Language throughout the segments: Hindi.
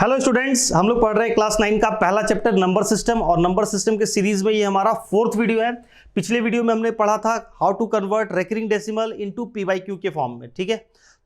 हेलो स्टूडेंट्स, हम लोग पढ़ रहे हैं क्लास 9 का पहला चैप्टर नंबर सिस्टम। और नंबर सिस्टम के सीरीज में ये हमारा 4th वीडियो है। पिछले वीडियो में हमने पढ़ा था how to convert recurring decimal into p by q के फॉर्म में। ठीक है,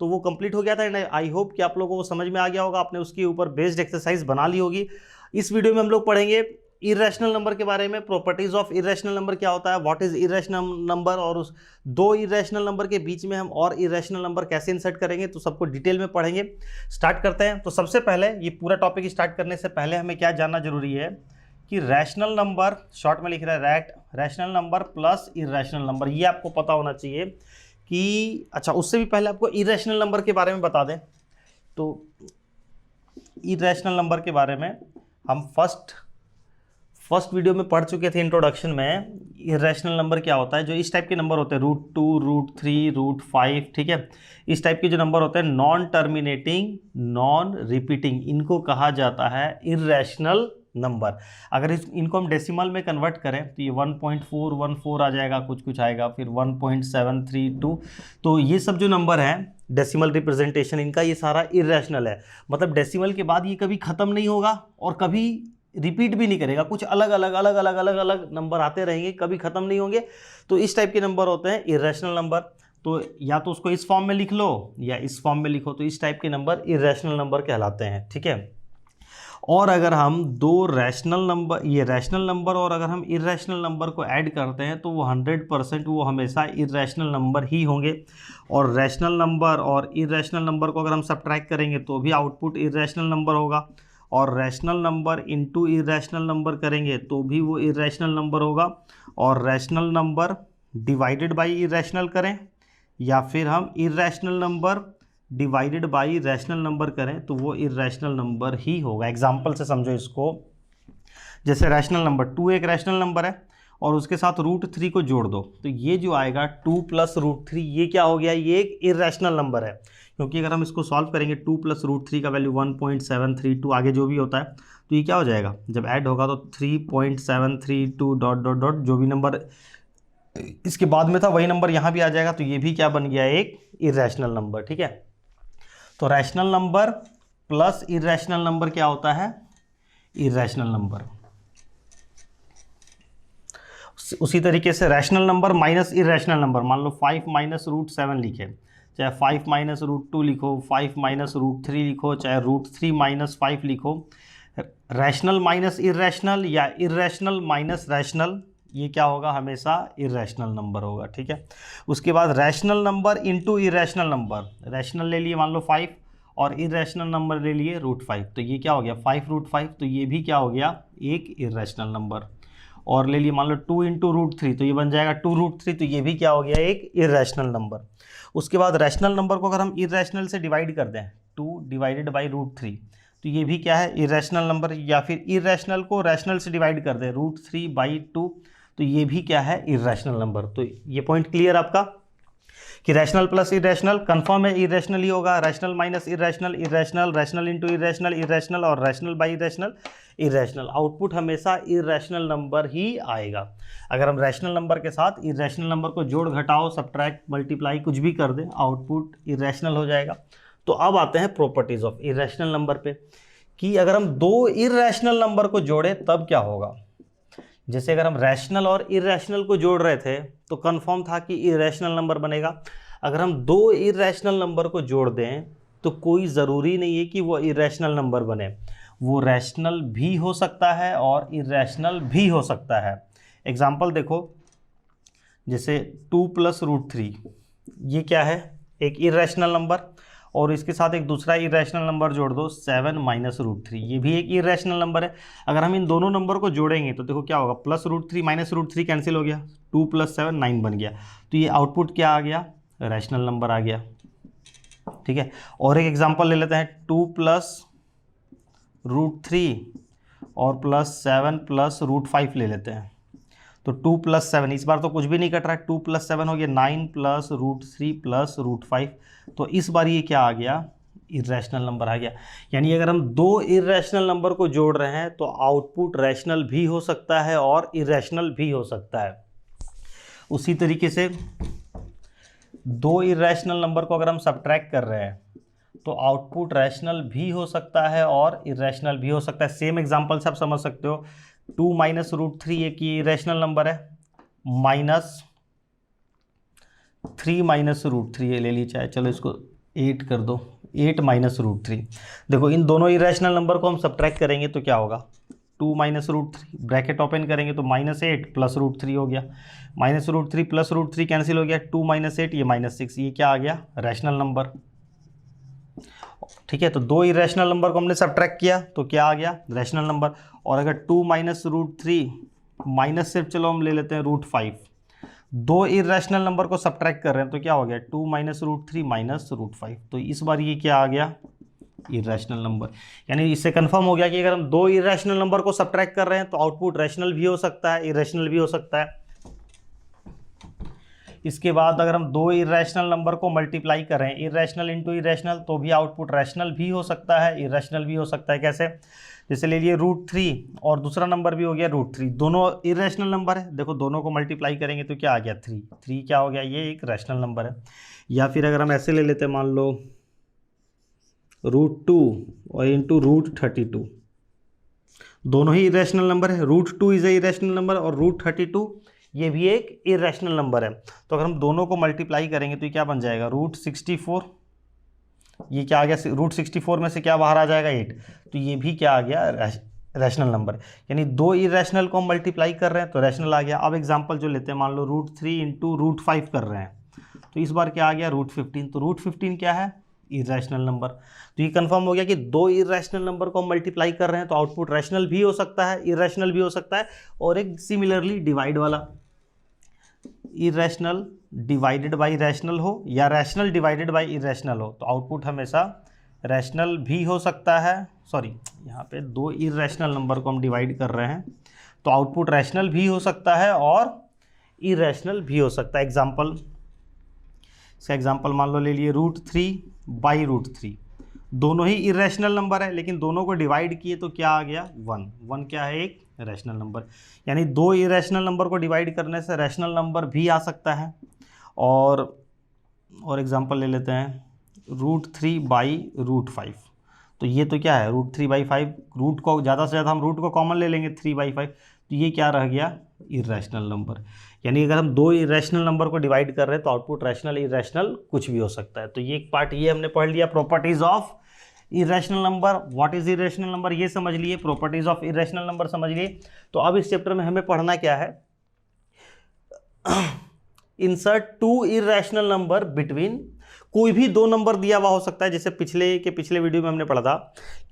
तो वो कंप्लीट हो गया था एंड आई होप कि आप लोगों को समझ में आ गया होगा, आपने उसके ऊपर बेस्ड एक्सरसाइज बना ली होगी। इस वीडियो में हम लोग पढ़ेंगे इरेशनल नंबर के बारे में, प्रॉपर्टीज ऑफ इरेशनल नंबर क्या होता है, व्हाट इज इरेशनल नंबर, और उस दो इरेशनल नंबर के बीच में हम और इरेशनल नंबर कैसे इंसर्ट करेंगे, तो सबको डिटेल में पढ़ेंगे। स्टार्ट करते हैं। तो सबसे पहले ये पूरा टॉपिक स्टार्ट करने से पहले हमें क्या जानना जरूरी है कि रैशनल नंबर, शॉर्ट में लिख रहा है rational number plus irrational number, ये आपको पता होना चाहिए कि अच्छा, उससे भी पहले आपको इरेशनल नंबर के बारे में बता दें। तो इरेशनल नंबर के बारे में हम फर्स्ट वीडियो में पढ़ चुके थे इंट्रोडक्शन में। इरेशनल नंबर क्या होता है, जो इस टाइप के नंबर होते हैं √2, √3, √5, ठीक है, इस टाइप के जो नंबर होते हैं नॉन टर्मिनेटिंग, नॉन रिपीटिंग, इनको कहा जाता है इरेशनल नंबर। अगर इनको हम डेसिमल में कन्वर्ट करें तो ये 1.414 आ जाएगा, कुछ आएगा, फिर 1.732। तो ये सब जो नंबर हैं डेसिमल रिप्रेजेंटेशन इनका, ये सारा इरेशनल है। मतलब डेसिमल के बाद ये कभी ख़त्म नहीं होगा और कभी रिपीट भी नहीं करेगा, कुछ अलग अलग नंबर आते रहेंगे, कभी ख़त्म नहीं होंगे। तो इस टाइप के नंबर होते हैं इरेशनल नंबर। तो या तो उसको इस फॉर्म में लिख लो या इस फॉर्म में लिखो, तो इस टाइप के नंबर इरेशनल नंबर कहलाते हैं। ठीक है, और अगर हम दो रैशनल नंबर, ये रैशनल नंबर और अगर हम इरेशनल नंबर को ऐड करते हैं तो वो 100% वो हमेशा इरेशनल नंबर ही होंगे। और रैशनल नंबर और इरेशनल नंबर को अगर हम सब्ट्रैक्ट करेंगे तो भी आउटपुट इरेशनल नंबर होगा, और rational number into irrational number करेंगे तो भी वो इरेशनल नंबर होगा। और rational number divided by irrational करें या फिर हम irrational number divided by rational number करें तो वो इरेशनल नंबर ही होगा। एग्जांपल से समझो इसको, जैसे रैशनल नंबर 2 एक रैशनल नंबर है और उसके साथ √3 को जोड़ दो, तो ये जो आएगा 2 + √3, ये क्या हो गया, ये एक इरेशनल नंबर है। क्योंकि अगर हम इसको सॉल्व करेंगे 2 + √3 का वैल्यू 1.732, आगे जो भी होता है, तो ये क्या हो जाएगा, जब ऐड होगा तो 3.732 ... जो भी नंबर इसके बाद में था वही नंबर यहाँ भी आ जाएगा। तो ये भी क्या बन गया, एक इरेशनल नंबर। ठीक है, तो rational number plus irrational number क्या होता है, इरेशनल नंबर। उसी तरीके से rational number minus irrational number, मान लो 5 - √7 लिखे, चाहे 5 - √2 लिखो, 5 - √3 लिखो, चाहे √3 - 5 लिखो। रैशनल माइनस इरेशनल या इरेशनल माइनस रैशनल, ये क्या होगा, हमेशा इरेशनल नंबर होगा। ठीक है, उसके बाद rational number into irrational number, rational ले लिए मान लो 5 और इरेशनल नंबर ले लिए √5, तो ये क्या हो गया 5 √5, तो ये भी क्या हो गया, एक इरेशनल नंबर। और ले लिए मान लो 2 × √3, तो ये बन जाएगा 2 √3, तो ये भी क्या हो गया, एक इरेशनल नंबर। उसके बाद रैशनल नंबर को अगर हम इरेशनल से डिवाइड कर दें, 2 डिवाइडेड बाई √3, तो ये भी क्या है, इरेशनल नंबर। या फिर इरेशनल को रैशनल से डिवाइड कर दें, √3/2, तो ये भी क्या है, इरेशनल नंबर। तो ये पॉइंट क्लियर आपका कि रैशनल प्लस इरेशनल कंफर्म है, इरेशनल ही होगा। Rational minus irrational, irrational, rational into irrational, irrational, और rational by irrational, irrational. Output हमेशा इरेशनल नंबर ही आएगा। अगर हम रैशनल नंबर के साथ इरेशनल नंबर को जोड़ घटाओ, सब्ट्रैक्ट, मल्टीप्लाई कुछ भी कर दें, आउटपुट इरेशनल हो जाएगा। तो अब आते हैं प्रॉपर्टीज ऑफ इरेशनल नंबर पे, कि अगर हम दो इरेशनल नंबर को जोड़े तब क्या होगा। जैसे अगर हम रैशनल और इरेशनल को जोड़ रहे थे तो कंफर्म था कि इरेशनल नंबर बनेगा। अगर हम दो इरेशनल नंबर को जोड़ दें तो कोई ज़रूरी नहीं है कि वो इरेशनल नंबर बने, वो रैशनल भी हो सकता है और इरेशनल भी हो सकता है। एग्जाम्पल देखो, जैसे 2 + √3, ये क्या है, एक इरेशनल नंबर, और इसके साथ एक दूसरा इरेशनल नंबर जोड़ दो 7 - √3, ये भी एक इरेशनल नंबर है। अगर हम इन दोनों नंबर को जोड़ेंगे तो देखो क्या होगा, +√3 - √3 कैंसिल हो गया, 2 + 7 9 बन गया, तो ये आउटपुट क्या आ गया, रैशनल नंबर आ गया। ठीक है, और एक एग्जांपल ले लेते हैं, 2 + √3 और +7 + √5 ले लेते हैं। तो 2 + 7, इस बार तो कुछ भी नहीं कट रहा है, 2 + 7 हो गया 9 + √3 + √5, तो इस बार ये क्या आ गया, इरेशनल नंबर आ गया। यानी अगर हम दो इरेशनल नंबर को जोड़ रहे हैं तो आउटपुट रैशनल भी हो सकता है और इरेशनल भी हो सकता है। उसी तरीके से दो इरेशनल नंबर को अगर हम सब्ट्रैक्ट कर रहे हैं तो आउटपुट रैशनल भी हो सकता है और इरेशनल भी हो सकता है। सेम एग्जांपल से आप समझ सकते हो, 2 माइनस रूट 3 एक ये इरेशनल नंबर है, माइनस 3 माइनस रूट 3 ये ले ली चाहे, चलो इसको 8 कर दो, 8 माइनस रूट 3। देखो इन दोनों इरेशनल नंबर को हम सब्ट्रैक्ट करेंगे तो क्या होगा, 2 माइनस रूट 3 ब्रैकेट ओपन करेंगे तो -8 प्लस रूट 3 हो गया, minus root 3 plus root 3 cancel हो गया, 2 माइनस 8 ये -6, ये क्या आ गया, रैशनल नंबर। ठीक है, तो दो इरेशनल नंबर को हमने सब्ट्रैक्ट किया तो क्या आ गया, रैशनल नंबर। और अगर 2 माइनस रूट 3 माइनस सिर्फ चलो हम ले लेते हैं रूट 5, दो इरेशनल नंबर को सब्ट्रैक्ट कर रहे हैं तो क्या हो गया, 2 माइनस रूट 3 माइनस रूट 5, तो इस बार ये क्या आ गया, इरेशनल नंबर। यानी इससे कंफर्म हो गया कि अगर हम दो इरेशनल नंबर को सब्ट्रैक्ट कर रहे हैं तो आउटपुट रैशनल भी हो सकता है, इरेशनल भी हो सकता है। इसके बाद अगर हम दो इरेशनल नंबर को मल्टीप्लाई करें, इरेशनल इंटू इरेशनल, तो भी आउटपुट रैशनल भी हो सकता है, इरेशनल भी हो सकता है। कैसे, जैसे ले लिए रूट 3 और दूसरा नंबर भी हो गया रूट 3, दोनों इरेशनल नंबर है, देखो दोनों को मल्टीप्लाई करेंगे तो क्या आ गया, 3 क्या हो गया, ये एक रैशनल नंबर है। या फिर अगर हम ऐसे ले लेते हैं, मान लो रूट 2 और इंटू रूट 32, दोनों ही इरेशनल नंबर है, root 2 is a irrational number और रूट 32 ये भी एक इरेशनल नंबर है। तो अगर हम दोनों को मल्टीप्लाई करेंगे तो ये क्या बन जाएगा, रूट 64, ये क्या आ गया, रूट 64 में से क्या बाहर आ जाएगा, 8, तो ये भी क्या आ गया, रैशनल नंबर। यानी दो इरेशनल को हम मल्टीप्लाई कर रहे हैं तो रैशनल आ गया। अब एग्जांपल जो लेते हैं, मान लो रूट 3 इंटू रूट 5 कर रहे हैं तो इस बार क्या आ गया, रूट 15, तो रूट 15 क्या है, इरेशनल नंबर। तो ये कंफर्म हो गया कि दो इरेशनल नंबर को हम मल्टीप्लाई कर रहे हैं तो आउटपुट रैशनल भी हो सकता है, इरेशनल भी हो सकता है। और एक सिमिलरली डिवाइड वाला, इरेशनल डिवाइडेड बाई रैशनल हो या रैशनल डिवाइडेड बाई इरेशनल हो तो आउटपुट हमेशा रैशनल भी हो सकता है। सॉरी, यहाँ पे दो इरेशनल नंबर को हम डिवाइड कर रहे हैं तो आउटपुट रैशनल भी हो सकता है और इरेशनल भी हो सकता है। एग्जाम्पल, इसका एग्जाम्पल मान लो ले लिए रूट 3 बाई रूट 3, दोनों ही इरेशनल नंबर है लेकिन दोनों को डिवाइड किए तो क्या आ गया, 1 क्या है, एक रैशनल नंबर। यानी दो इरेशनल नंबर को डिवाइड करने से रैशनल नंबर भी आ सकता है। और एग्जांपल ले लेते हैं रूट 3 बाई रूट 5, तो ये तो क्या है, रूट 3 बाई 5, रूट को ज़्यादा से ज़्यादा हम रूट को कॉमन ले लेंगे 3 बाई 5, तो ये क्या रह गया, इरेशनल नंबर। यानी अगर हम दो इरेशनल नंबर को डिवाइड कर रहे हैं तो आउटपुट रैशनल इरेशनल कुछ भी हो सकता है। तो ये एक पार्ट ये हमने पढ़ लिया, properties of irrational number, what is irrational number ये समझ लिए, प्रॉपर्टीज ऑफ इरेशनल नंबर समझ लिए। तो अब इस चैप्टर में हमें पढ़ना क्या है, insert two irrational number between, कोई भी दो नंबर दिया हुआ हो सकता है, जैसे पिछले वीडियो में हमने पढ़ा था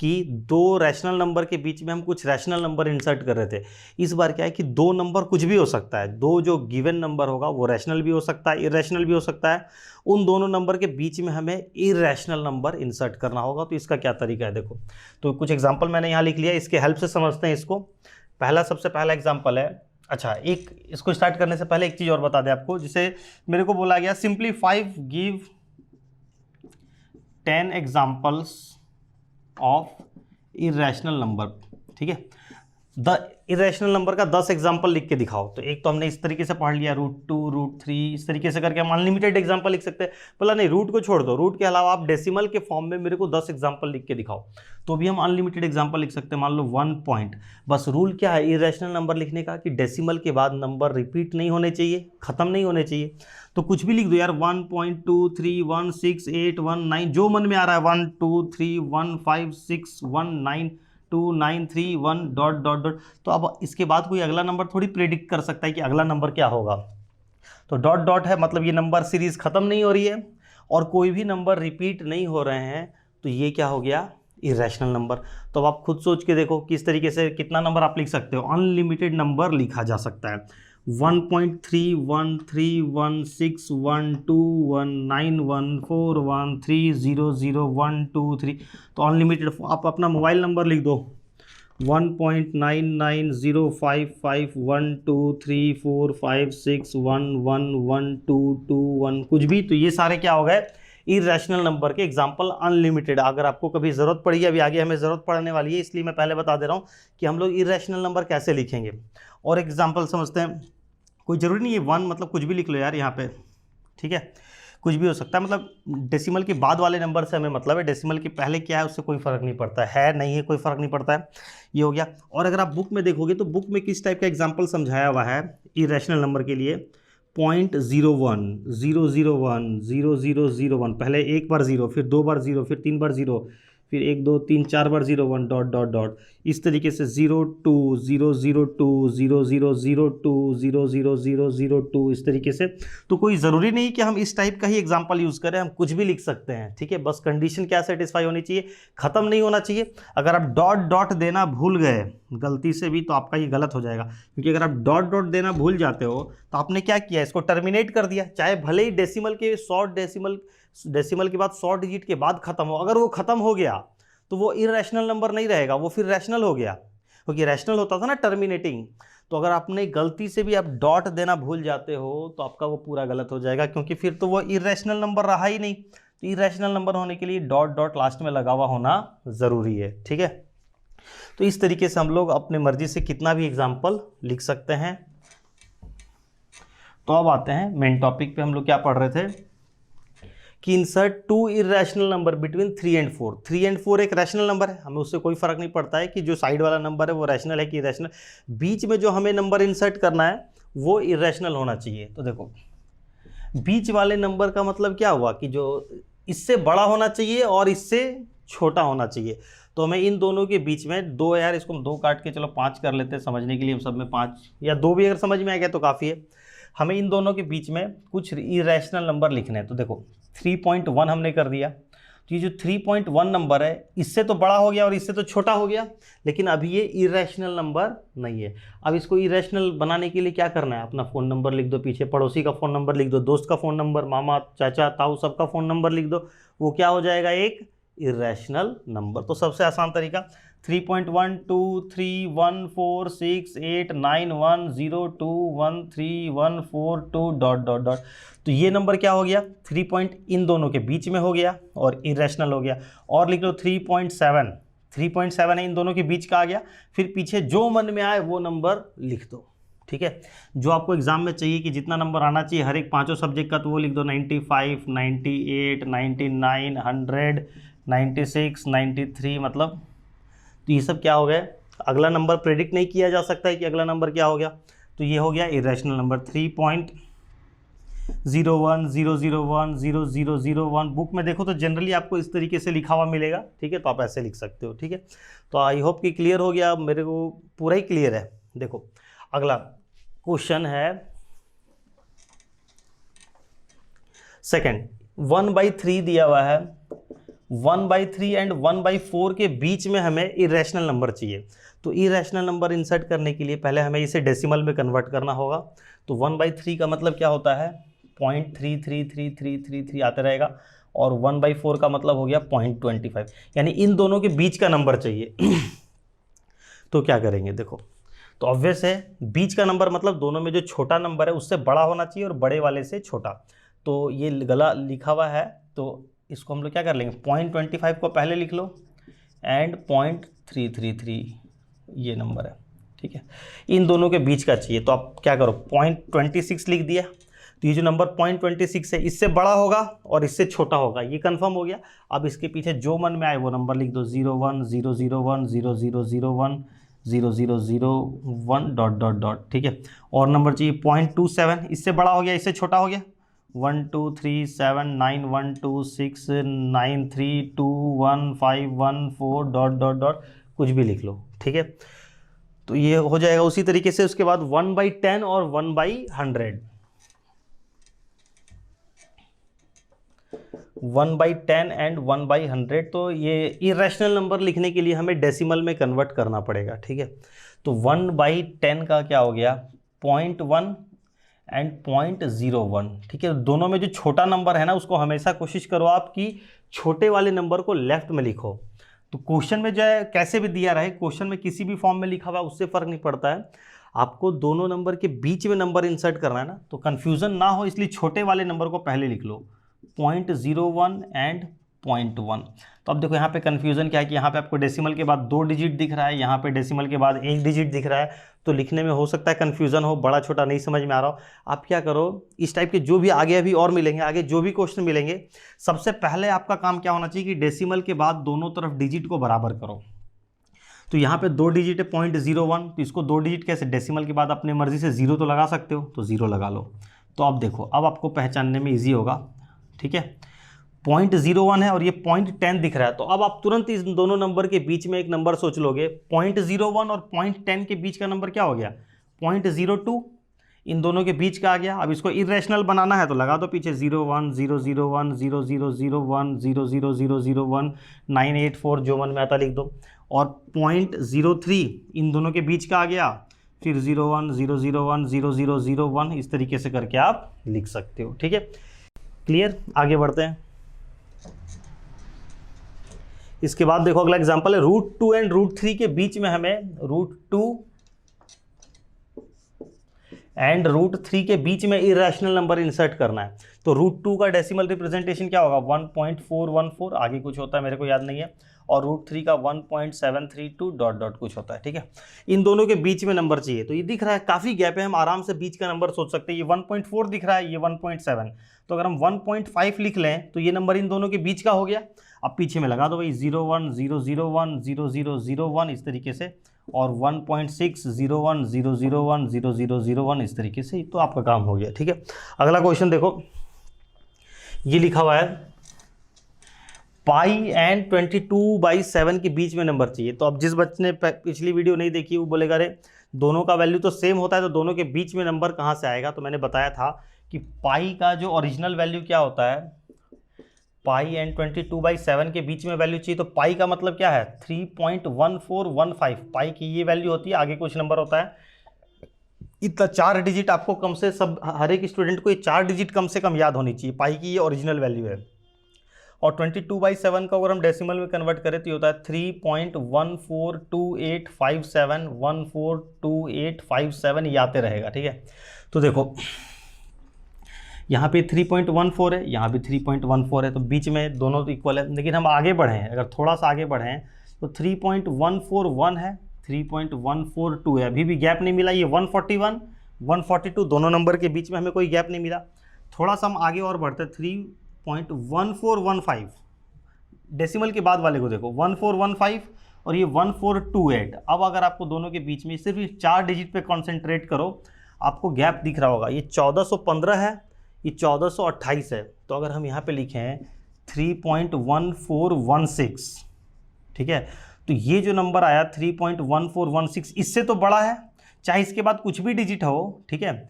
कि दो रैशनल नंबर के बीच में हम कुछ रैशनल नंबर इंसर्ट कर रहे थे। इस बार क्या है कि दो नंबर कुछ भी हो सकता है, दो जो गिवन नंबर होगा वो रैशनल भी हो सकता है, इरेशनल भी हो सकता है। उन दोनों नंबर के बीच में हमें इरेशनल नंबर इंसर्ट करना होगा। तो इसका क्या तरीका है, देखो तो कुछ एग्जाम्पल मैंने यहाँ लिख लिया, इसके हेल्प से समझते हैं इसको। सबसे पहला एग्जाम्पल है, अच्छा एक इसको स्टार्ट करने से पहले एक चीज़ और बता दें आपको, जिसे मेरे को बोला गया simplify give 10 examples of irrational number. ठीक है, द इरेशनल नंबर का 10 एग्जाम्पल लिख के दिखाओ। तो एक तो हमने इस तरीके से पढ़ लिया, रूट 2 रूट 3, इस तरीके से करके हम अनलिमिटेड एग्जाम्पल लिख सकते हैं। बोला नहीं, रूट को छोड़ दो, रूट के अलावा आप डेसिमल के फॉर्म में मेरे को 10 एग्जाम्पल लिख के दिखाओ, तो भी हम अनलिमिटेड एग्जाम्पल लिख सकते हैं। मान लो 1 पॉइंट, बस रूल क्या है इरेशनल नंबर लिखने का कि डेसिमल के बाद नंबर रिपीट नहीं होने चाहिए, खत्म नहीं होने चाहिए। तो कुछ भी लिख दो यार, 1.231681 जो मन में आ रहा है, 1231561929331 डॉट डॉट डॉट। तो अब इसके बाद कोई अगला नंबर थोड़ी प्रेडिक्ट कर सकता है कि अगला नंबर क्या होगा। तो डॉट डॉट है, मतलब ये नंबर सीरीज खत्म नहीं हो रही है और कोई भी नंबर रिपीट नहीं हो रहे हैं, तो ये क्या हो गया, इरेशनल नंबर। तो अब आप खुद सोच के देखो किस तरीके से कितना नंबर आप लिख सकते हो, अनलिमिटेड नंबर लिखा जा सकता है। 1.313161219141300123। तो अनलिमिटेड, आप अपना मोबाइल नंबर लिख दो 1.990551234561111221, कुछ भी। तो ये सारे क्या हो गए, इरेशनल नंबर के एग्जाम्पल, अनलिमिटेड। अगर आपको कभी ज़रूरत पड़ी, अभी आगे हमें ज़रूरत पड़ने वाली है, इसलिए मैं पहले बता दे रहा हूँ कि हम लोग इरेशनल नंबर कैसे लिखेंगे। और एग्जाम्पल समझते हैं, कोई ज़रूरी नहीं है 1 मतलब कुछ भी लिख लो यार यहाँ पे, ठीक है, कुछ भी हो सकता है, मतलब डेसिमल के बाद वाले नंबर से हमें मतलब है, डेसिमल के पहले क्या है उससे कोई फ़र्क नहीं पड़ता है नहीं है कोई फ़र्क नहीं पड़ता है। ये हो गया। और अगर आप बुक में देखोगे तो बुक में किस टाइप का एग्जाम्पल समझाया हुआ है इरेशनल नंबर के लिए, 0.01 001 0001, पहले एक बार 0, फिर 2 बार 0, फिर 3 बार 0, फिर 1 2 3 4 बार 01 डॉट डॉट डॉट, इस तरीके से 02 002 0002 00002, इस तरीके से। तो कोई ज़रूरी नहीं कि हम इस टाइप का ही एग्जाम्पल यूज़ करें, हम कुछ भी लिख सकते हैं, ठीक है। बस कंडीशन क्या सेटिस्फाई होनी चाहिए, ख़त्म नहीं होना चाहिए। अगर आप डॉट डॉट देना भूल गए गलती से भी तो आपका ये गलत हो जाएगा, क्योंकि अगर आप डॉट डॉट देना भूल जाते हो तो आपने क्या किया, इसको टर्मिनेट कर दिया। चाहे भले ही डेसिमल के डेसिमल के बाद 100 डिजिट के बाद खत्म हो, अगर वो खत्म हो गया तो वो इरेशनल नंबर नहीं रहेगा, वो फिर रैशनल हो गया, क्योंकि रैशनल होता था ना टर्मिनेटिंग। तो अगर आपने गलती से भी आप डॉट देना भूल जाते हो तो आपका वो पूरा गलत हो जाएगा, क्योंकि फिर तो वो इरेशनल नंबर रहा ही नहीं। तो इरेशनल नंबर होने के लिए डॉट डॉट लास्ट में लगा हुआ होना ज़रूरी है, ठीक है। तो इस तरीके से हम लोग अपने मर्जी से कितना भी एग्जाम्पल लिख सकते हैं। तो अब आते हैं मेन टॉपिक पे। हम लोग क्या पढ़ रहे थे कि insert 2 irrational number between 3 and 4। 3 and 4 एक रैशनल नंबर है, हमें उससे कोई फर्क नहीं पड़ता है कि जो साइड वाला नंबर है वो रैशनल है कि इरेशनल। बीच में जो हमें नंबर इंसर्ट करना है वो इरेशनल होना चाहिए। तो देखो बीच वाले नंबर का मतलब क्या हुआ कि जो इससे बड़ा होना चाहिए और इससे छोटा होना चाहिए। तो हमें इन दोनों के बीच में दो, यार इसको हम 2 काट के चलो 5 कर लेते हैं समझने के लिए, हम सब में 5 या 2 भी अगर समझ में आ गया तो काफ़ी है। हमें इन दोनों के बीच में कुछ इरेशनल नंबर लिखने हैं। तो देखो 3.1 हमने कर दिया, तो ये जो 3.1 नंबर है इससे तो बड़ा हो गया और इससे तो छोटा हो गया, लेकिन अभी ये इरेशनल नंबर नहीं है। अब इसको इरेशनल बनाने के लिए क्या करना है, अपना फ़ोन नंबर लिख दो, पीछे पड़ोसी का फ़ोन नंबर लिख दो, दोस्त का फ़ोन नंबर, मामा चाचा ताऊ सबका फ़ोन नंबर लिख दो, वो क्या हो जाएगा, एक इरेशनल नंबर। तो सबसे आसान तरीका 3.123168910213142 डॉट डॉट डॉट। तो ये नंबर क्या हो गया, 3 पॉइंट इन दोनों के बीच में हो गया और इरेशनल हो गया। और लिख लो 3.7 है इन दोनों के बीच का आ गया। फिर पीछे जो मन में आए वो नंबर लिख दो, ठीक है। जो आपको एग्जाम में चाहिए कि जितना नंबर आना चाहिए हर एक 5 सब्जेक्ट का, तो वो लिख दो 95 98 99 100 96 93, मतलब तो ये सब क्या हो गया, अगला नंबर प्रेडिक्ट नहीं किया जा सकता है कि अगला नंबर क्या हो गया। तो ये हो गया इरेशनल नंबर 3.010010001 बुक में देखो तो जनरली आपको इस तरीके से लिखा हुआ मिलेगा, ठीक है। तो आप ऐसे लिख सकते हो, ठीक है। तो आई होप कि क्लियर हो गया, मेरे को पूरा ही क्लियर है। देखो अगला क्वेश्चन है सेकंड, 1/3 दिया हुआ है। 1/3 एंड 1/4 के बीच में हमें इरेशनल नंबर चाहिए। तो इरेशनल नंबर इंसर्ट करने के लिए पहले हमें इसे डेसिमल में कन्वर्ट करना होगा। तो 1/3 का मतलब क्या होता है, 0.33333 आते रहेगा, और 1/4 का मतलब हो गया 0.25, यानी इन दोनों के बीच का नंबर चाहिए। तो क्या करेंगे, देखो तो ऑब्वियस है बीच का नंबर मतलब दोनों में जो छोटा नंबर है उससे बड़ा होना चाहिए और बड़े वाले से छोटा। तो ये गला लिखा हुआ है, तो इसको हम लोग क्या कर लेंगे, 0.25 को पहले लिख लो एंड 0.333 ये नंबर है, ठीक है। इन दोनों के बीच का चाहिए, तो आप क्या करो 0.26 लिख दिया। तो ये जो नंबर 0.26 है इससे बड़ा होगा और इससे छोटा होगा, ये कंफर्म हो गया। अब इसके पीछे जो मन में आए वो नंबर लिख दो, 01 001 0001 0001 डॉट डॉट डॉट, ठीक है। और नंबर चाहिए 0.27, इससे बड़ा हो गया इससे छोटा हो गया, 1 2 3 7 9 1 2 6 9 3 2 1 5 1 4 डॉट डॉट डॉट, कुछ भी लिख लो, ठीक है। तो ये हो जाएगा उसी तरीके से। उसके बाद 1/10 और 1/100, 1/10 एंड 1/100। तो ये इरेशनल नंबर लिखने के लिए हमें डेसिमल में कन्वर्ट करना पड़ेगा, ठीक है। तो 1/10 का क्या हो गया, 0.1 एंड 0.01, ठीक है। दोनों में जो छोटा नंबर है ना उसको हमेशा कोशिश करो आप कि छोटे वाले नंबर को लेफ्ट में लिखो। तो क्वेश्चन में जो है कैसे भी दिया रहे, क्वेश्चन में किसी भी फॉर्म में लिखा हुआ उससे फ़र्क नहीं पड़ता है, आपको दोनों नंबर के बीच में नंबर इंसर्ट करना है ना, तो कन्फ्यूज़न ना हो इसलिए छोटे वाले नंबर को पहले लिख लो, 0.01 एंड 0.1। तो अब देखो यहाँ पे कन्फ्यूज़न क्या है कि यहाँ पे आपको डेसिमल के बाद 2 डिजिट दिख रहा है, यहाँ पे डेसिमल के बाद 1 डिजिट दिख रहा है, तो लिखने में हो सकता है कन्फ्यूज़न हो, बड़ा छोटा नहीं समझ में आ रहा हो। आप क्या करो, इस टाइप के जो भी आगे अभी और मिलेंगे, आगे जो भी क्वेश्चन मिलेंगे, सबसे पहले आपका काम क्या होना चाहिए कि डेसिमल के बाद दोनों तरफ डिजिट को बराबर करो। तो यहाँ पे 2 डिजिट है 0.01, तो इसको 2 डिजिट कैसे, डेसिमल के बाद अपने मर्जी से 0 तो लगा सकते हो, तो 0 लगा लो। तो अब देखो, अब आपको पहचानने में ईजी होगा, ठीक है। 0.01 है और ये 0.10 दिख रहा है, तो अब आप तुरंत इस दोनों नंबर के बीच में एक नंबर सोच लोगे। 0.01 और 0.10 के बीच का नंबर क्या हो गया, 0.02, इन दोनों के बीच का आ गया। अब इसको इरेशनल बनाना है तो लगा दो पीछे 01 001 0001 00001 984, जो मन में आता लिख दो। और 0.03 इन दोनों के बीच का आ गया, फिर 01 001 0001, इस तरीके से करके आप लिख सकते हो, ठीक है। क्लियर, आगे बढ़ते हैं। इसके बाद देखो अगला एग्जांपल है, √2 एंड √3 के बीच में हमें √2 एंड √3 के बीच में इरेशनल नंबर इंसर्ट करना है। तो √2 का डेसिमल रिप्रेजेंटेशन क्या होगा, 1.414, आगे कुछ होता है मेरे को याद नहीं है, और √3 का 1.732 डॉट डॉट कुछ होता है, ठीक है। इन दोनों के बीच में नंबर चाहिए, तो ये दिख रहा है काफ़ी गैप है, हम आराम से बीच का नंबर सोच सकते हैं। ये 1.4 दिख रहा है, ये 1.7, तो अगर हम 1.5 लिख लें तो ये नंबर इन दोनों के बीच का हो गया। अब पीछे में लगा दो भाई 01 001 0001 इस तरीके से, और 1.6 01 001 0001 इस तरीके से, तो आपका काम हो गया, ठीक है। अगला क्वेश्चन देखो, ये लिखा हुआ है पाई एंड 22/7 के बीच में नंबर चाहिए। तो अब जिस बच्चे ने पिछली वीडियो नहीं देखी वो बोलेगा अरे दोनों का वैल्यू तो सेम होता है, तो दोनों के बीच में नंबर कहाँ से आएगा। तो मैंने बताया था कि पाई का जो ओरिजिनल वैल्यू क्या होता है, पाई एंड 22/7 के बीच में वैल्यू चाहिए। तो पाई का मतलब क्या है, 3.1415, पाई की ये वैल्यू होती है, आगे कुछ नंबर होता है। इतना 4 डिजिट आपको कम से सब, हर एक स्टूडेंट को ये 4 डिजिट कम से कम याद होनी चाहिए, पाई की ये ओरिजिनल वैल्यू है। और 22/7 का अगर हम डेसिमल में कन्वर्ट करें तो ये होता है 3.142857 142857, ये आते रहेगा, ठीक है। तो देखो यहाँ पे 3.14 है, यहाँ भी 3.14 है, तो बीच में दोनों तो इक्वल है। लेकिन हम आगे बढ़े हैं, अगर थोड़ा सा आगे बढ़े हैं तो 3.141 है, 3.142 है, अभी भी गैप नहीं मिला। ये 141 142 दोनों नंबर के बीच में हमें कोई गैप नहीं मिला। थोड़ा सा हम आगे और बढ़ते हैं, 3.1415 डेसिमल के बाद वाले को देखो, 1415 और ये 1428। अब अगर आपको दोनों के बीच में सिर्फ 4 डिजिट पे कॉन्सेंट्रेट करो, आपको गैप दिख रहा होगा, ये 1415 है, ये 1428 है। तो अगर हम यहाँ पे लिखें 3.1416, ठीक है, तो ये जो नंबर आया 3.1416 इससे तो बड़ा है, चाहे इसके बाद कुछ भी डिजिट हो, ठीक है।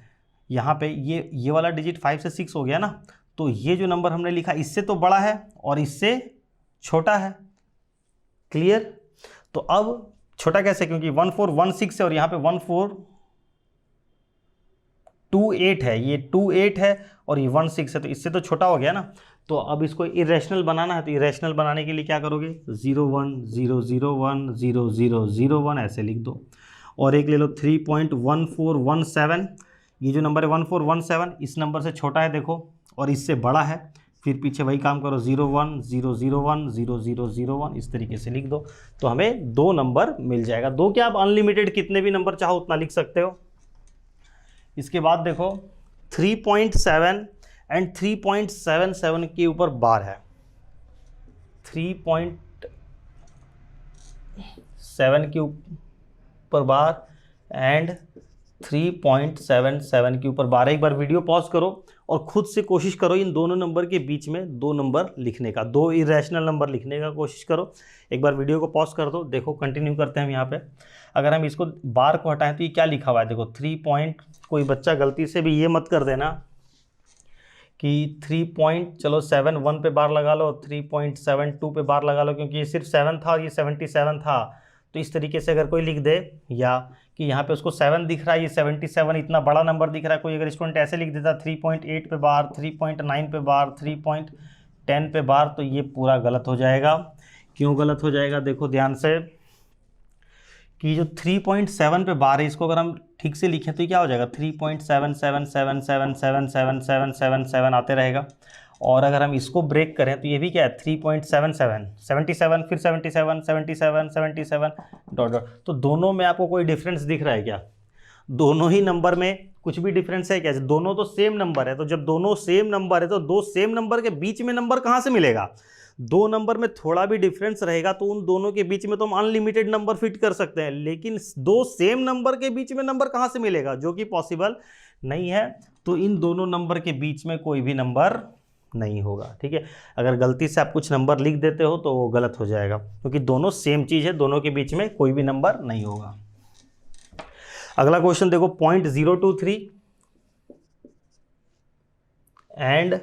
यहाँ पे ये वाला डिजिट 5 से 6 हो गया ना, तो ये जो नंबर हमने लिखा इससे तो बड़ा है और इससे छोटा है। क्लियर, तो अब छोटा कैसे, क्योंकि 1416 है और यहाँ पे 1428 है, ये 28 है और ये 16 है, तो इससे तो छोटा हो गया ना। तो अब इसको इरेशनल बनाना है, तो इरेशनल बनाने के लिए क्या करोगे, 01 001 0001 ऐसे लिख दो। और एक ले लो 3.1417, ये जो नंबर है 1417 इस नंबर से छोटा है देखो, और इससे बड़ा है, फिर पीछे वही काम करो 01 001 0001 इस तरीके से लिख दो, तो हमें 2 नंबर मिल जाएगा। 2 क्या, आप अनलिमिटेड कितने भी नंबर चाहो उतना लिख सकते हो। इसके बाद देखो 3.7 एंड 3.77 के ऊपर बार है, 3.7 के ऊपर बार एंड 3.77 के ऊपर बार। एक बार वीडियो पॉज करो और खुद से कोशिश करो इन दोनों नंबर के बीच में 2 नंबर लिखने का, 2 इरेशनल नंबर लिखने का कोशिश करो। एक बार वीडियो को पॉज कर दो, देखो कंटिन्यू करते हैं हम यहाँ पे। अगर हम इसको बार को हटाएं तो ये क्या लिखा हुआ है, देखो 3 पॉइंट, कोई बच्चा गलती से भी ये मत कर देना कि 3.71 पे बार लगा लो, 3.72 पे बार लगा लो, क्योंकि ये सिर्फ 7 था और ये 77 था। तो इस तरीके से अगर कोई लिख दे, या कि यहाँ पे उसको 7 दिख रहा है, ये 77 इतना बड़ा नंबर दिख रहा है, कोई अगर स्टूडेंट ऐसे लिख देता 3.8 पे बार, 3.9 पे बार, 3.10 पे बार, तो ये पूरा गलत हो जाएगा। क्यों गलत हो जाएगा, देखो ध्यान से, कि जो 3.7 पे बार है इसको अगर हम ठीक से लिखें तो क्या हो जाएगा, 3.7777777777 आते रहेगा। और अगर हम इसको ब्रेक करें तो ये भी क्या है 3.77, 77 फिर 77, 77, 77 डॉट डॉट। तो दोनों में आपको कोई डिफरेंस दिख रहा है क्या? दोनों ही नंबर में कुछ भी डिफरेंस है क्या? दोनों तो सेम नंबर है, तो जब दोनों सेम नंबर है तो दो सेम नंबर के बीच में नंबर कहाँ से मिलेगा? दो नंबर में थोड़ा भी डिफरेंस रहेगा तो उन दोनों के बीच में तो हम अनलिमिटेड नंबर फिट कर सकते हैं, लेकिन दो सेम नंबर के बीच में नंबर कहाँ से मिलेगा? जो कि पॉसिबल नहीं है। तो इन दोनों नंबर के बीच में कोई भी नंबर नहीं होगा। ठीक है, अगर गलती से आप कुछ नंबर लिख देते हो तो वो गलत हो जाएगा, क्योंकि दोनों सेम चीज़ है, दोनों के बीच में कोई भी नंबर नहीं होगा। अगला क्वेश्चन देखो, 0.023 एंड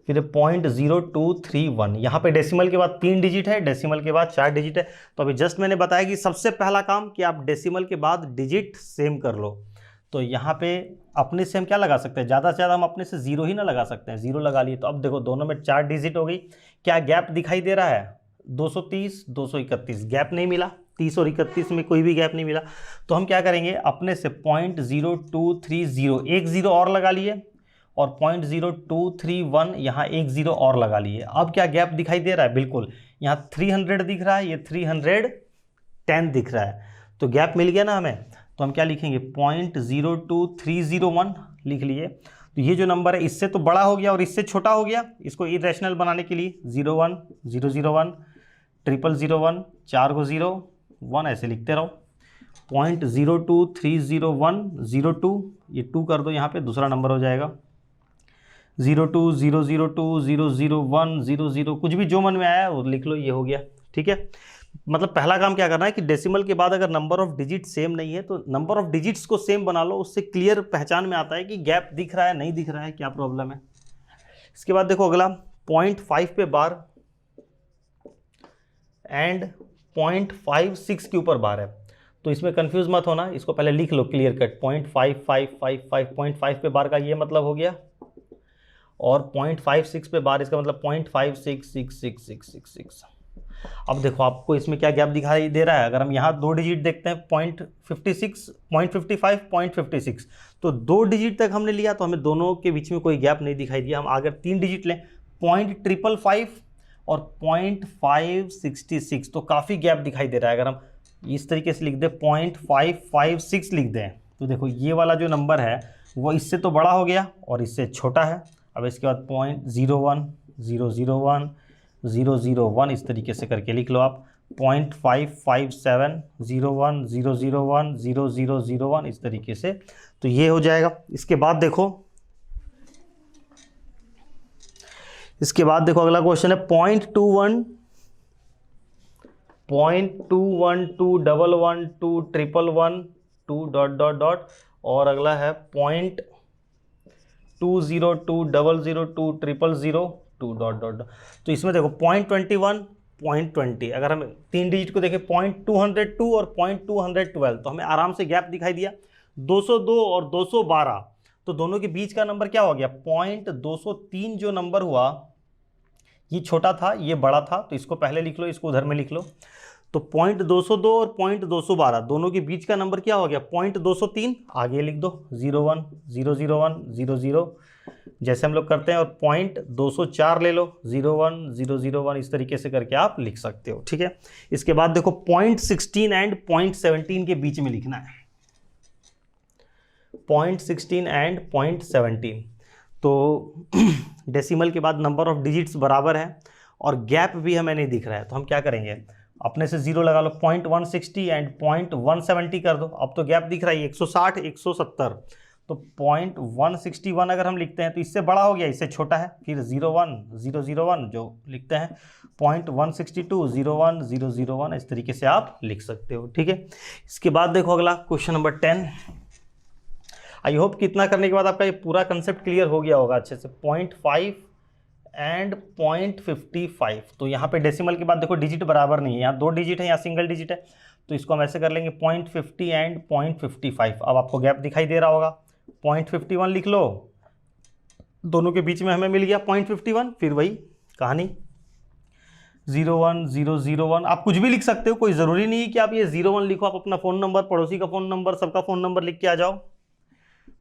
फिर 0.0231। यहाँ पे डेसिमल के बाद 3 डिजिट है, डेसिमल के बाद 4 डिजिट है। तो अभी जस्ट मैंने बताया कि सबसे पहला काम कि आप डेसिमल के बाद डिजिट सेम कर लो। तो यहाँ पे अपने से हम क्या लगा सकते हैं? ज़्यादा से ज़्यादा हम अपने से 0 ही ना लगा सकते हैं, 0 लगा लिए। तो अब देखो दोनों में 4 डिजिट हो गई। क्या गैप दिखाई दे रहा है? 230, 231 गैप नहीं मिला, 30 और 31 में कोई भी गैप नहीं मिला। तो हम क्या करेंगे, अपने से 0.0230 एक 0 और लगा लिए, और 0.0231 यहाँ एक 0 और लगा लिए। अब क्या गैप दिखाई दे रहा है? बिल्कुल, यहाँ 300 दिख रहा है, ये 310 दिख रहा है। तो गैप मिल गया ना हमें। तो हम क्या लिखेंगे, 0.02301 लिख लिए। तो ये जो नंबर है इससे तो बड़ा हो गया और इससे छोटा हो गया। इसको इरेशनल बनाने के लिए 01, 001, 0001, 4 को 0, 1 ऐसे लिखते रहो। 0.0230102, ये 2 कर दो यहाँ पे, दूसरा नंबर हो जाएगा। 02, 002, 001, 00, कुछ भी जो मन में आया वो लिख लो, ये हो गया। ठीक है, मतलब पहला काम क्या करना है कि डेसिमल के बाद अगर नंबर ऑफ डिजिट सेम नहीं है तो नंबर ऑफ डिजिट्स को सेम बना लो, उससे क्लियर पहचान में आता है कि गैप दिख रहा है नहीं दिख रहा है, क्या प्रॉब्लम है। इसके बाद देखो अगला 0.5 पे बार एंड 0.56 के ऊपर बार है। तो इसमें कंफ्यूज मत होना, इसको पहले लिख लो क्लियर कट। 0.5555 0.5 पे बार का ये मतलब हो गया, और 0.56 पे बार इसका मतलब 0.566666। अब देखो आपको इसमें क्या गैप दिखाई दे रहा है। अगर हम यहाँ 2 डिजिट देखते हैं 0.56, 0.55, 0.56, तो 2 डिजिट तक हमने लिया तो हमें दोनों के बीच में कोई गैप नहीं दिखाई दिया। हम अगर 3 डिजिट लें 0.555 और 0.566, तो काफ़ी गैप दिखाई दे रहा है। अगर हम इस तरीके से लिख दें 0.556 लिख दें, तो देखो ये वाला जो नंबर है वो इससे तो बड़ा हो गया और इससे छोटा है। अब इसके बाद 0.01, 001, 001 इस तरीके से करके लिख लो आप। 0.557, 01, 001, 0001 इस तरीके से, तो ये हो जाएगा। इसके बाद देखो अगला क्वेश्चन है 0.21, 0.2121112 111 डॉट डॉट डॉट, और अगला है 0.202002002 डॉट डॉट। तो इसमें देखो 0.21, 0.20, अगर हम 3 डिजिट को देखें 0.202 और 0.212, तो हमें आराम से गैप दिखाई दिया। 202 और 212, तो दोनों के बीच का नंबर क्या हो गया? 0.203 जो नंबर हुआ ये छोटा था ये बड़ा था, तो इसको पहले लिख लो, इसको उधर में लिख लो। तो 0.202 और 0.212 दोनों के बीच का नंबर क्या हो गया? 0.203, आगे लिख दो 01, 001, 00 जैसे हम लोग करते हैं, और 0.204 ले लो, 01, 001 इस तरीके से करके आप लिख सकते हो। ठीक है, इसके बाद देखो 0.16 एंड 0.17 के बीच में लिखना है। 0.16 एंड 0.17, तो डेसिमल के बाद नंबर ऑफ डिजिट्स बराबर है और गैप भी हमें नहीं दिख रहा है। तो हम क्या करेंगे, अपने से 0 लगा लो, 0.160 एंड 0.170 कर दो। अब तो गैप दिख रहा है 160, 170, तो 0.161 अगर हम लिखते हैं तो इससे बड़ा हो गया, इससे छोटा है। फिर 01, 001 जो लिखते हैं, 0.162, 01, 001 इस तरीके से आप लिख सकते हो। ठीक है, इसके बाद देखो अगला क्वेश्चन नंबर 10। आई होप कि इतना करने के बाद आपका ये पूरा कंसेप्ट क्लियर हो गया होगा अच्छे से। 0.5 एंड 0.55, तो यहाँ पे डेसिमल के बाद देखो डिजिट बराबर नहीं है, यहाँ 2 डिजिट है, यहाँ सिंगल डिजिट है, तो इसको हम ऐसे कर लेंगे 0.50 एंड 0.55। अब आपको गैप दिखाई दे रहा होगा, 0.51 लिख लो, दोनों के बीच में हमें मिल गया 0.51। फिर वही कहानी 01, 001, आप कुछ भी लिख सकते हो, कोई ज़रूरी नहीं है कि आप ये 01 लिखो। आप अपना फ़ोन नंबर, पड़ोसी का फ़ोन नंबर, सबका फ़ोन नंबर लिख के आ जाओ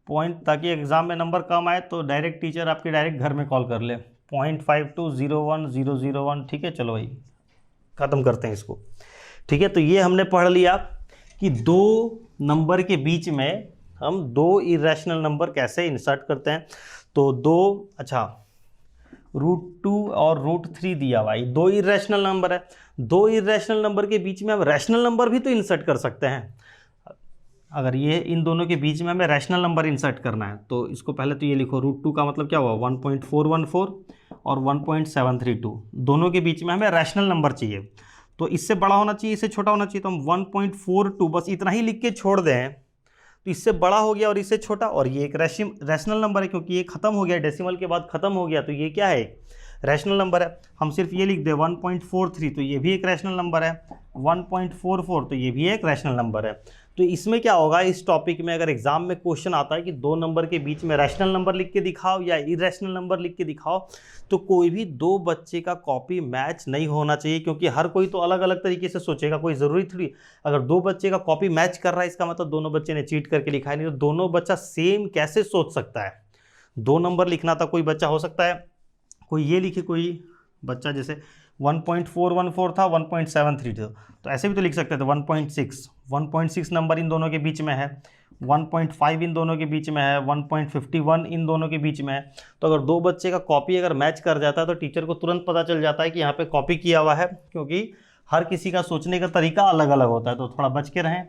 पॉइंट, ताकि एग्जाम में नंबर कम आए तो डायरेक्ट टीचर आपके डायरेक्ट घर में कॉल कर ले। 0.5201 ठीक है। चलो भाई ख़त्म करते हैं इसको। ठीक है, तो ये हमने पढ़ लिया कि दो नंबर के बीच में हम दो इरेशनल नंबर कैसे इंसर्ट करते हैं। तो दो, अच्छा √2 और √3 दिया भाई, दो इरेशनल नंबर है। दो इरेशनल नंबर के बीच में हम रैशनल नंबर भी तो इंसर्ट कर सकते हैं। अगर ये इन दोनों के बीच में हमें रैशनल नंबर इंसर्ट करना है तो इसको पहले तो ये लिखो, √2 का मतलब क्या हुआ 1.414 और 1.732, दोनों के बीच में हमें रैशनल नंबर चाहिए। तो इससे बड़ा होना चाहिए, इससे छोटा होना चाहिए, तो हम 1.42 बस इतना ही लिख के छोड़ दें तो इससे बड़ा हो गया और इससे छोटा, और ये एक रैशनल नंबर है क्योंकि ये खत्म हो गया, डेसिमल के बाद खत्म हो गया, तो ये क्या है, रैशनल नंबर है। हम सिर्फ ये लिख दें 1.43 तो ये भी एक रैशनल नंबर है, 1.44 तो ये भी एक रैशनल नंबर है। तो इसमें क्या होगा, इस टॉपिक में अगर एग्जाम में क्वेश्चन आता है कि दो नंबर के बीच में रैशनल नंबर लिख के दिखाओ या इरेशनल नंबर लिख के दिखाओ, तो कोई भी दो बच्चे का कॉपी मैच नहीं होना चाहिए, क्योंकि हर कोई तो अलग अलग तरीके से सोचेगा, कोई ज़रूरी थोड़ी अगर दो बच्चे का कॉपी मैच कर रहा है इसका मतलब दोनों बच्चे ने चीट करके लिखा है, नहीं तो दोनों बच्चा सेम कैसे सोच सकता है। दो नंबर लिखना था, कोई बच्चा हो सकता है कोई ये लिखे, कोई बच्चा जैसे 1.414 था 1.73 था, तो ऐसे भी तो लिख सकते थे 1.6 नंबर इन दोनों के बीच में है, 1.5 इन दोनों के बीच में है, 1.51 इन दोनों के बीच में है। तो अगर दो बच्चे का कॉपी अगर मैच कर जाता है तो टीचर को तुरंत पता चल जाता है कि यहाँ पे कॉपी किया हुआ है, क्योंकि हर किसी का सोचने का तरीका अलग अलग होता है। तो थोड़ा बच के रहें,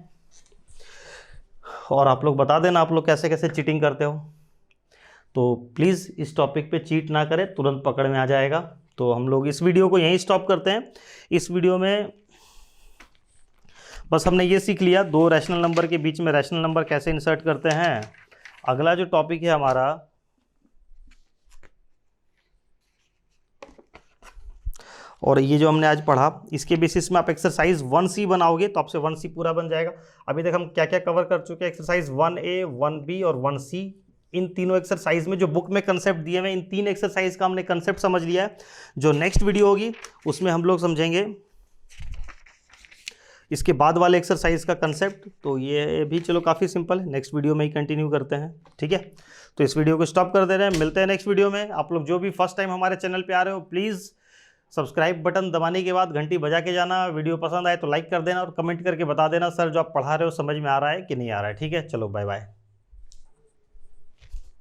और आप लोग बता देना आप लोग कैसे कैसे चीटिंग करते हो। तो प्लीज़ इस टॉपिक पे चीट ना करें, तुरंत पकड़ में आ जाएगा। तो हम लोग इस वीडियो को यहीं स्टॉप करते हैं। इस वीडियो में बस हमने ये सीख लिया दो रैशनल नंबर के बीच में रैशनल नंबर कैसे इंसर्ट करते हैं। अगला जो टॉपिक है हमारा, और ये जो हमने आज पढ़ा इसके बेसिस में आप एक्सरसाइज 1C बनाओगे तो आपसे 1C पूरा बन जाएगा। अभी तक हम क्या क्या कवर कर चुके हैं, एक्सरसाइज 1A 1B और 1C। इन तीनों एक्सरसाइज में जो बुक में कंसेप्ट दिए हुए इन तीन एक्सरसाइज का हमने कंसेप्ट समझ लिया है। जो नेक्स्ट वीडियो होगी उसमें हम लोग समझेंगे इसके बाद वाले एक्सरसाइज का कंसेप्ट। तो ये भी चलो काफ़ी सिंपल है, नेक्स्ट वीडियो में ही कंटिन्यू करते हैं। ठीक है, तो इस वीडियो को स्टॉप कर दे रहे हैं, मिलते हैं नेक्स्ट वीडियो में। आप लोग जो भी फर्स्ट टाइम हमारे चैनल पे आ रहे हो प्लीज़ सब्सक्राइब बटन दबाने के बाद घंटी बजा के जाना। वीडियो पसंद आए तो लाइक कर देना और कमेंट करके बता देना सर जो आप पढ़ा रहे हो समझ में आ रहा है कि नहीं आ रहा है। ठीक है, चलो बाय बाय।